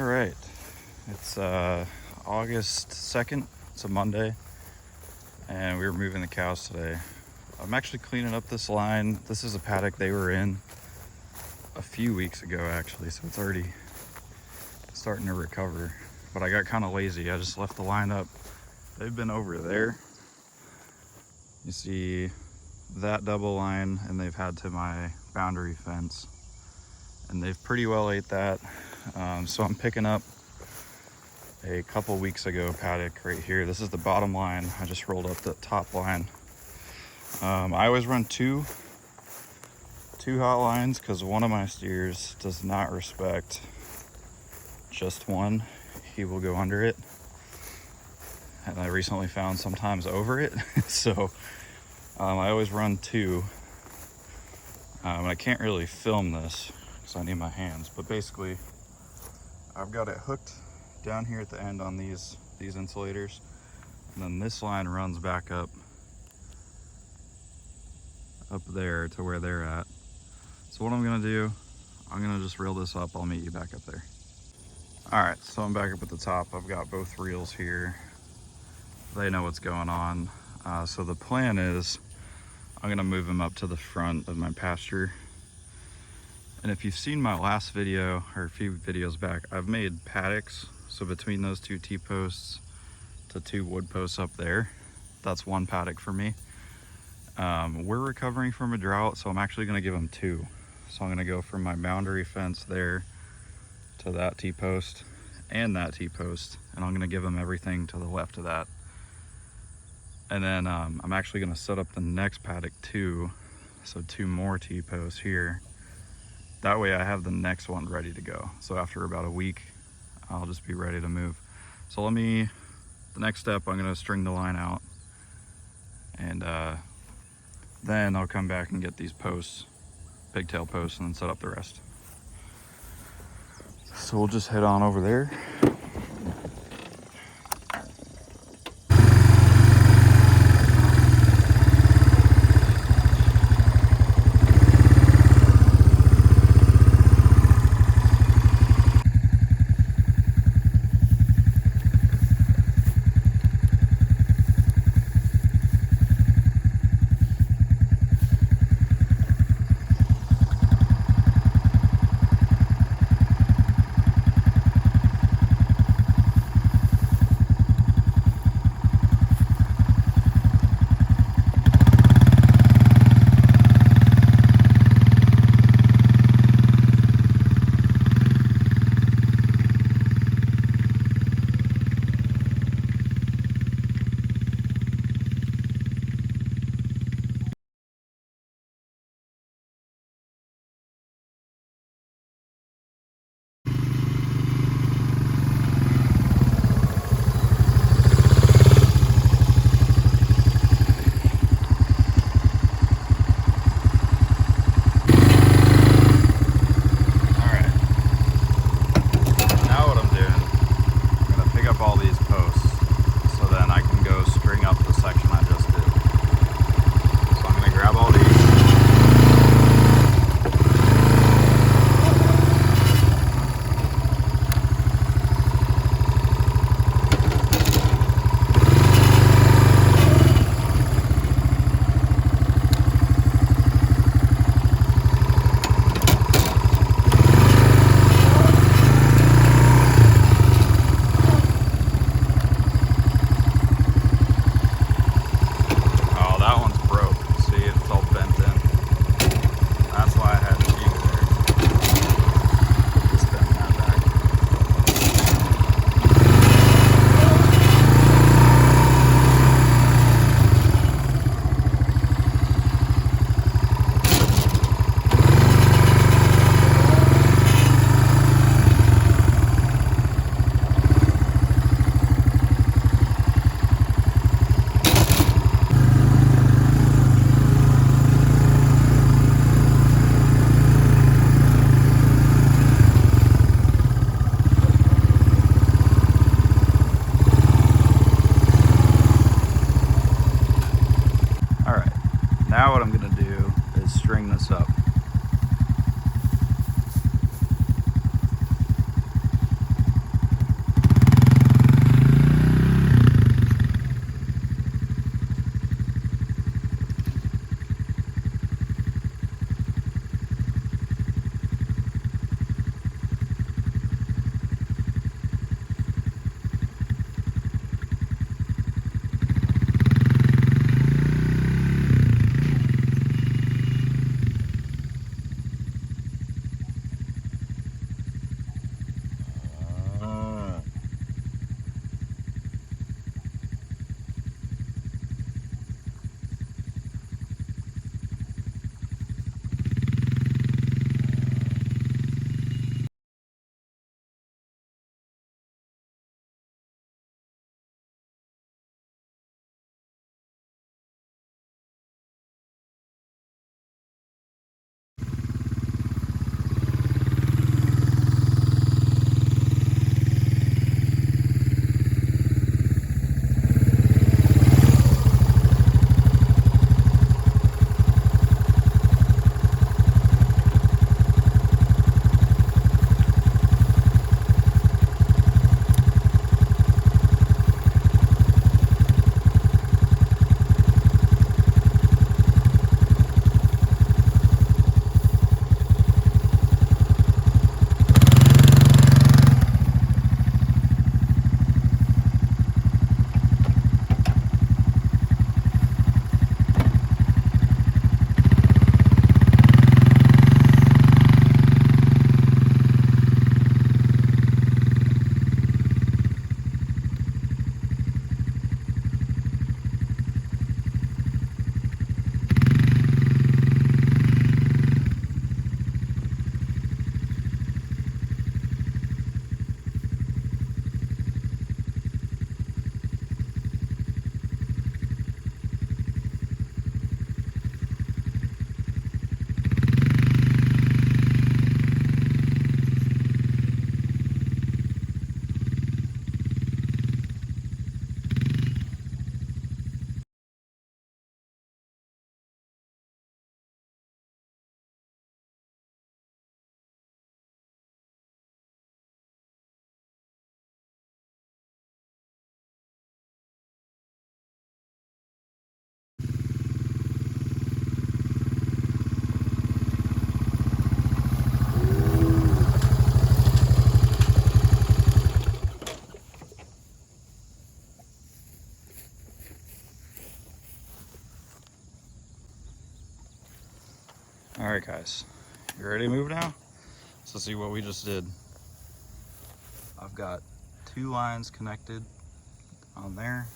All right, it's August 2nd. It's a Monday, and we were moving the cows today. I'm actually cleaning up this line. This is a paddock they were in a few weeks ago, actually, so it's already starting to recover. But I got kind of lazy. I just left the line up. They've been over there. You see that double line, and they've had to my boundary fence, and they've pretty well ate that. So I'm picking up a couple weeks ago paddock right here. This is the bottom line. I just rolled up the top line. I always run two hot lines because one of my steers does not respect just one. He will go under it, and I recently found sometimes over it. So I always run two. I can't really film this because I need my hands, but basically I've got it hooked down here at the end on these insulators, and then this line runs back up there to where they're at. So what I'm gonna do, I'm gonna just reel this up. I'll meet you back up there. All right, so I'm back up at the top. I've got both reels here. They know what's going on. So the plan is I'm gonna move them up to the front of my pasture. And if you've seen my last video or a few videos back, I've made paddocks. So between those two T-posts to two wood posts up there, that's one paddock for me. We're recovering from a drought, so I'm actually gonna give them two. So I'm gonna go from my boundary fence there to that T-post and that T-post, and I'm gonna give them everything to the left of that. And then I'm actually gonna set up the next paddock too, so two more T-posts here. That way I have the next one ready to go. So after about a week, I'll just be ready to move. So the next step, I'm gonna string the line out, and then I'll come back and get these posts, pigtail posts, and then set up the rest. So we'll just head on over there. Now what I'm gonna do is string this up. All right, guys, you ready to move now? So see what we just did. I've got 2 lines connected on there,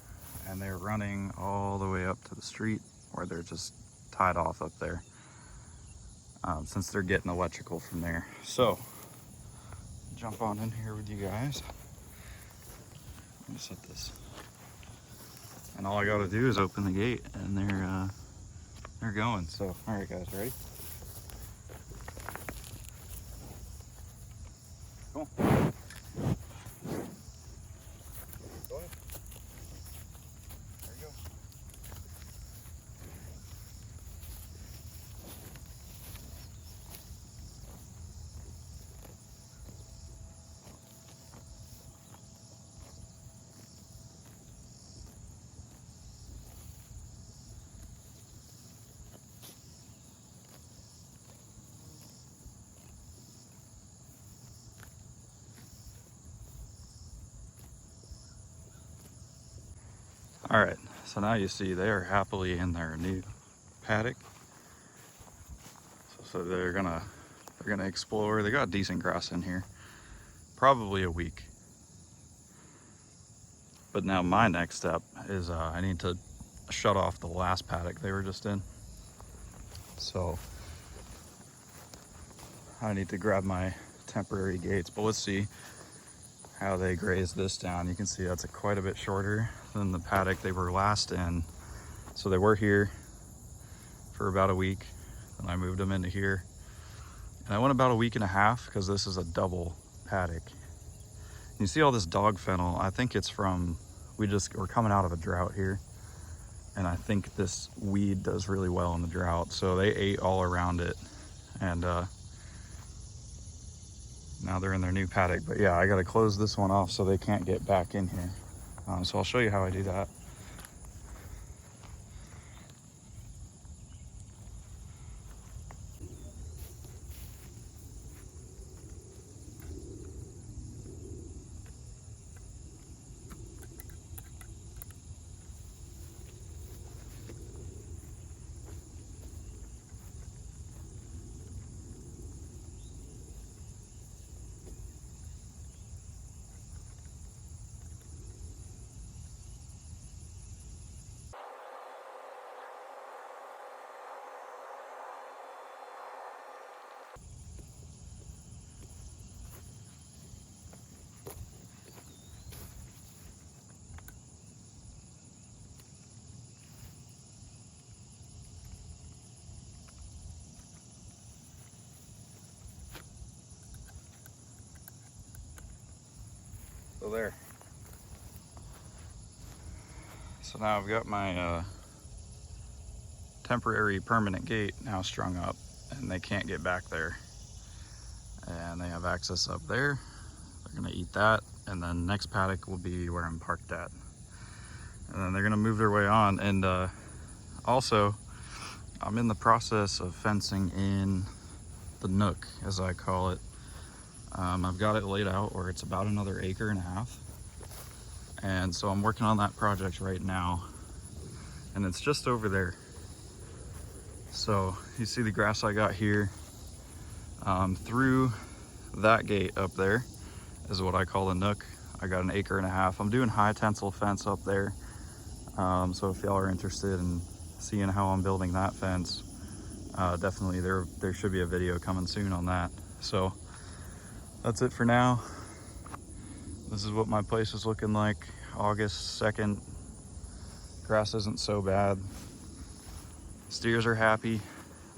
and they're running all the way up to the street where they're just tied off up there, since they're getting electrical from there. So jump on in here with you guys. Let me set this, and all I got to do is open the gate, and they're going. So all right, guys, ready? Cool. Go ahead. There you go. All right, so now you see they are happily in their new paddock. So they're gonna explore. They got decent grass in here, probably a week. But now my next step is I need to shut off the last paddock they were just in. So I need to grab my temporary gates, but let's see how they graze this down. You can see that's quite a bit shorter than the paddock they were last in. So they were here for about a week, and I moved them into here. And I went about a week and a half because this is a double paddock. You see all this dog fennel. I think it's from, we're coming out of a drought here. And I think this weed does really well in the drought. So they ate all around it. And now they're in their new paddock. But yeah, I got to close this one off so they can't get back in here. So I'll show you how I do that. So there. So now I've got my temporary permanent gate now strung up, and they can't get back there. And they have access up there. They're gonna eat that, and then next paddock will be where I'm parked at. And then they're gonna move their way on. And also, I'm in the process of fencing in the nook, as I call it. I've got it laid out where it's about another 1.5 acres. And so I'm working on that project right now. And it's just over there. So you see the grass I got here. Through that gate up there is what I call the nook. I got 1.5 acres. I'm doing high tensile fence up there. So if y'all are interested in seeing how I'm building that fence, definitely there should be a video coming soon on that. So that's it for now. This is what my place is looking like August 2nd. Grass isn't so bad. Steers are happy.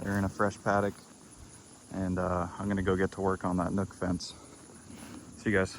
They're in a fresh paddock. And I'm gonna go get to work on that nook fence. See you guys.